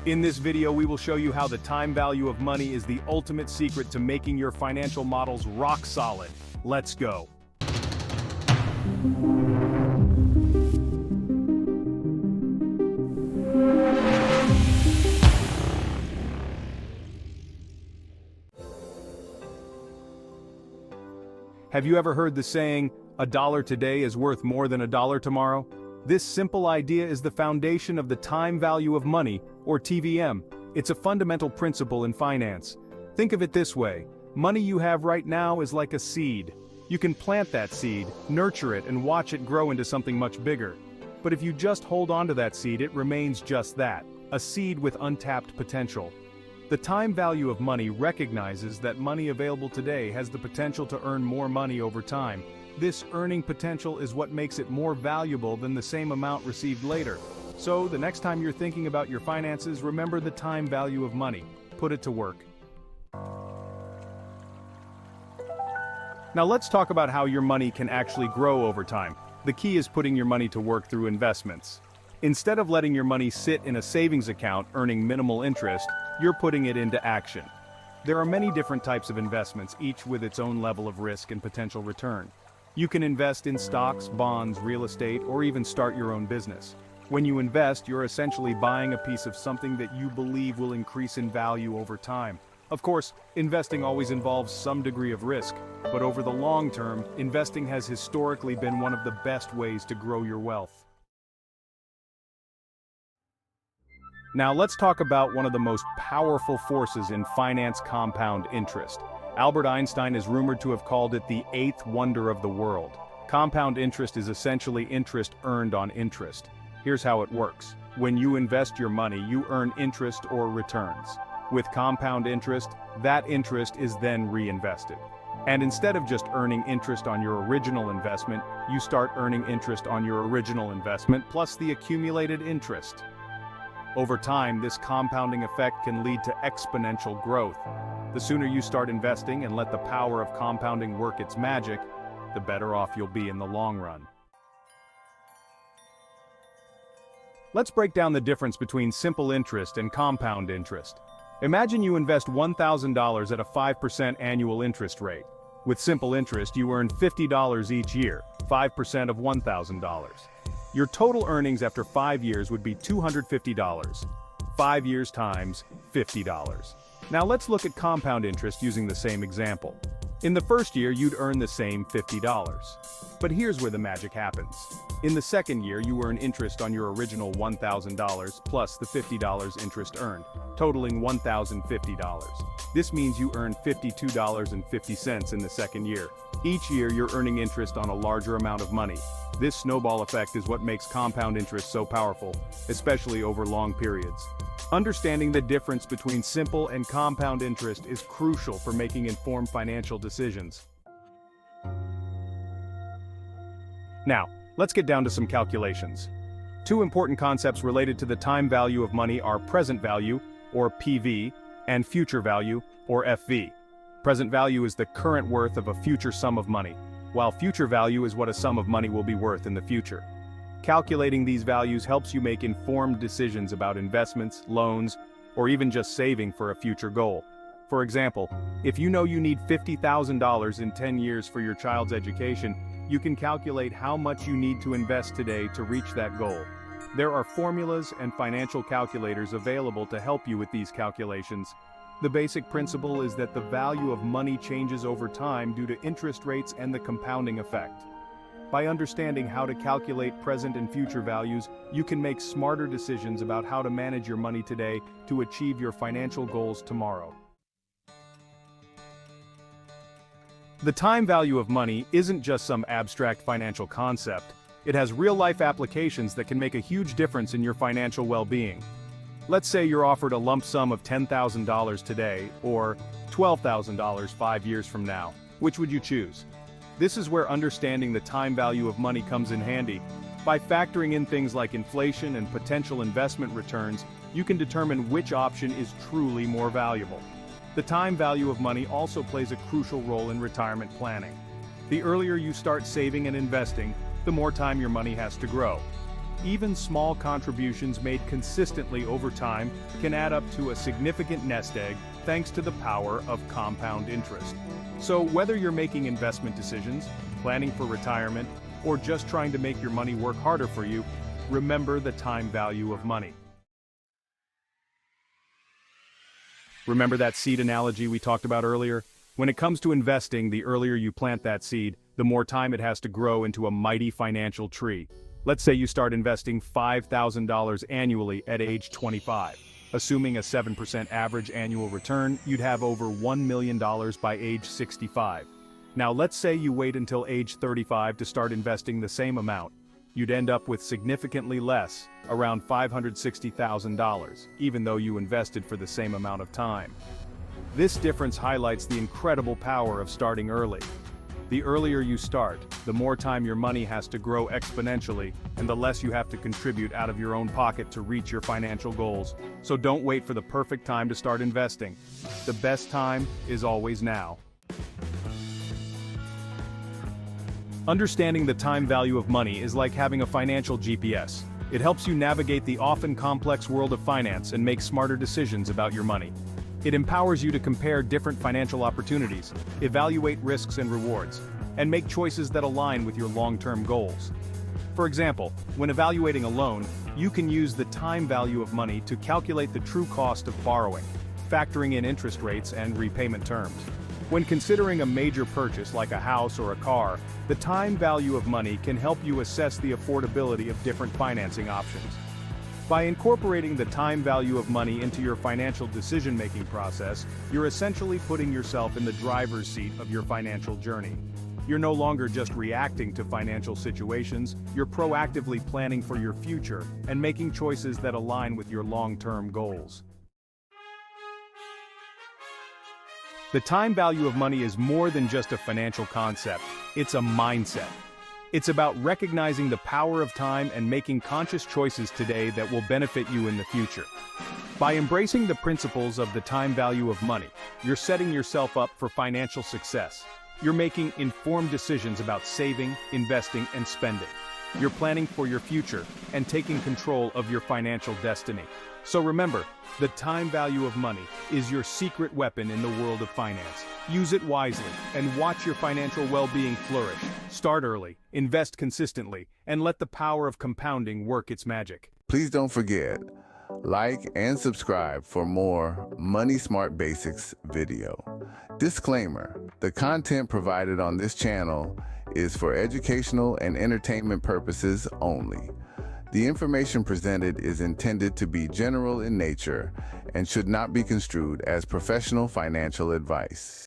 In this video, we will show you how the time value of money is the ultimate secret to making your financial models rock solid. Let's go. Have you ever heard the saying, "A dollar today is worth more than a dollar tomorrow"? This simple idea is the foundation of the time value of money, or TVM. It's a fundamental principle in finance. Think of it this way: money you have right now is like a seed. You can plant that seed, nurture it, and watch it grow into something much bigger. But if you just hold on to that seed, it remains just that, a seed with untapped potential. The time value of money recognizes that money available today has the potential to earn more money over time. This earning potential is what makes it more valuable than the same amount received later. So, the next time you're thinking about your finances, remember the time value of money. Put it to work. Now let's talk about how your money can actually grow over time. The key is putting your money to work through investments. Instead of letting your money sit in a savings account earning minimal interest, you're putting it into action. There are many different types of investments, each with its own level of risk and potential return. You can invest in stocks, bonds, real estate, or even start your own business. When you invest, you're essentially buying a piece of something that you believe will increase in value over time. Of course, investing always involves some degree of risk, but over the long term, investing has historically been one of the best ways to grow your wealth. Now let's talk about one of the most powerful forces in finance: compound interest. Albert Einstein is rumored to have called it the eighth wonder of the world. Compound interest is essentially interest earned on interest. Here's how it works. When you invest your money, you earn interest or returns. With compound interest, that interest is then reinvested. And instead of just earning interest on your original investment, you start earning interest on your original investment plus the accumulated interest. Over time, this compounding effect can lead to exponential growth. The sooner you start investing and let the power of compounding work its magic, the better off you'll be in the long run. Let's break down the difference between simple interest and compound interest. Imagine you invest $1,000 at a 5% annual interest rate. With simple interest, you earn $50 each year, 5% of $1,000. Your total earnings after 5 years would be $250. 5 years times $50. Now let's look at compound interest using the same example. In the first year, you'd earn the same $50. But here's where the magic happens. In the second year, you earn interest on your original $1,000 plus the $50 interest earned, totaling $1,050. This means you earn $52.50 in the second year. Each year, you're earning interest on a larger amount of money. This snowball effect is what makes compound interest so powerful, especially over long periods. Understanding the difference between simple and compound interest is crucial for making informed financial decisions. Now, let's get down to some calculations. Two important concepts related to the time value of money are present value, or PV, and future value, or FV. Present value is the current worth of a future sum of money, while future value is what a sum of money will be worth in the future. Calculating these values helps you make informed decisions about investments, loans, or even just saving for a future goal. For example, if you know you need $50,000 in 10 years for your child's education, you can calculate how much you need to invest today to reach that goal. There are formulas and financial calculators available to help you with these calculations. The basic principle is that the value of money changes over time due to interest rates and the compounding effect. By understanding how to calculate present and future values, you can make smarter decisions about how to manage your money today to achieve your financial goals tomorrow. The time value of money isn't just some abstract financial concept. It has real-life applications that can make a huge difference in your financial well-being. Let's say you're offered a lump sum of $10,000 today, or $12,000 5 years from now. Which would you choose? This is where understanding the time value of money comes in handy. By factoring in things like inflation and potential investment returns, you can determine which option is truly more valuable. The time value of money also plays a crucial role in retirement planning. The earlier you start saving and investing, the more time your money has to grow. Even small contributions made consistently over time can add up to a significant nest egg thanks to the power of compound interest. So whether you're making investment decisions, planning for retirement, or just trying to make your money work harder for you, remember the time value of money. Remember that seed analogy we talked about earlier? When it comes to investing, the earlier you plant that seed, the more time it has to grow into a mighty financial tree. Let's say you start investing $5,000 annually at age 25. Assuming a 7% average annual return, you'd have over $1 million by age 65. Now let's say you wait until age 35 to start investing the same amount. You'd end up with significantly less, around $560,000, even though you invested for the same amount of time. This difference highlights the incredible power of starting early. The earlier you start, the more time your money has to grow exponentially, and the less you have to contribute out of your own pocket to reach your financial goals. So don't wait for the perfect time to start investing. The best time is always now. Understanding the time value of money is like having a financial GPS. It helps you navigate the often complex world of finance and make smarter decisions about your money. It empowers you to compare different financial opportunities, evaluate risks and rewards, and make choices that align with your long-term goals. For example, when evaluating a loan, you can use the time value of money to calculate the true cost of borrowing, factoring in interest rates and repayment terms. When considering a major purchase like a house or a car, the time value of money can help you assess the affordability of different financing options. By incorporating the time value of money into your financial decision-making process, you're essentially putting yourself in the driver's seat of your financial journey. You're no longer just reacting to financial situations, you're proactively planning for your future and making choices that align with your long-term goals. The time value of money is more than just a financial concept, it's a mindset. It's about recognizing the power of time and making conscious choices today that will benefit you in the future. By embracing the principles of the time value of money, you're setting yourself up for financial success. You're making informed decisions about saving, investing, and spending. You're planning for your future and taking control of your financial destiny. So remember, the time value of money is your secret weapon in the world of finance. Use it wisely and watch your financial well-being flourish. Start early, invest consistently, and let the power of compounding work its magic. Please don't forget, like and subscribe for more Money Smart Basics video. Disclaimer, the content provided on this channel is for educational and entertainment purposes only. The information presented is intended to be general in nature and should not be construed as professional financial advice.